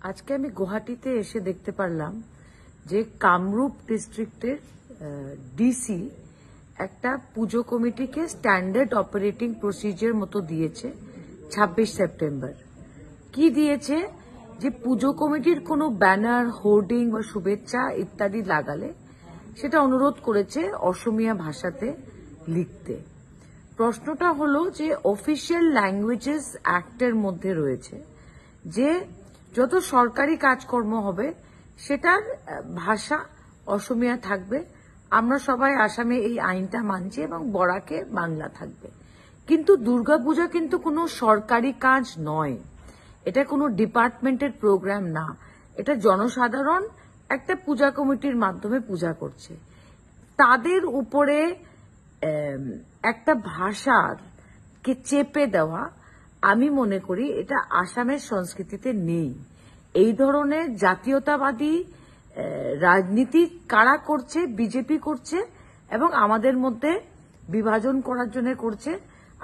আজকে আমি গুয়াহাটিতে এসে দেখতে পারলাম যে কামরূপ ডিস্ট্রিক্টের ডিসি একটা পুজো কমিটিকে স্ট্যান্ডার্ড অপারেটিং প্রসিজার মতো দিয়েছে 26 সেপ্টেম্বর। কি দিয়েছে যে পুজো কমিটির কোনো ব্যানার, হোর্ডিং বা শুভেচ্ছা ইত্যাদি লাগালে সেটা অনুরোধ করেছে অসমীয়া ভাষাতে লিখতে। প্রশ্নটা হলো যে অফিসিয়াল ল্যাঙ্গুয়েজেস অ্যাক্টের মধ্যে রয়েছে যে যত সরকারি কাজকর্ম হবে সেটার ভাষা অসমীয়া থাকবে। আমরা সবাই আসামে এই আইনটা মানছি এবং বরাকে বাংলা থাকবে। কিন্তু দুর্গাপূজা কিন্তু কোনো সরকারি কাজ নয়, এটা কোনো ডিপার্টমেন্টের প্রোগ্রাম না, এটা জনসাধারণ একটা পূজা কমিটির মাধ্যমে পূজা করছে। তাদের উপরে একটা ভাষার কে চেপে দেওয়া আমি মনে করি এটা আসামের সংস্কৃতিতে নেই। এই ধরনের জাতীয়তাবাদী রাজনীতি কারা করছে? বিজেপি করছে এবং আমাদের মধ্যে বিভাজন করার জন্য করছে।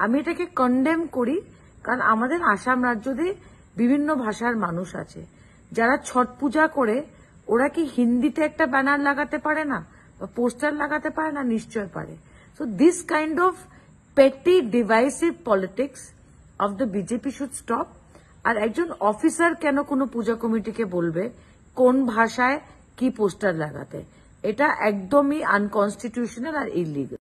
আমি এটাকে কন্ডেম করি, কারণ আমাদের আসাম রাজ্যতে বিভিন্ন ভাষার মানুষ আছে। যারা ছট পূজা করে ওরা কি হিন্দিতে একটা ব্যানার লাগাতে পারে না বা পোস্টার লাগাতে পারে না? নিশ্চয় পারে। So this kind of petty divisive politics of the BJP should stop. আর একজন অফিসার কেন কোনো পূজা কমিটিকে বলবে কোন ভাষায় কি পোস্টার লাগাতে? এটা একদমই আনকনস্টিটিউশনাল আর ইলিগাল।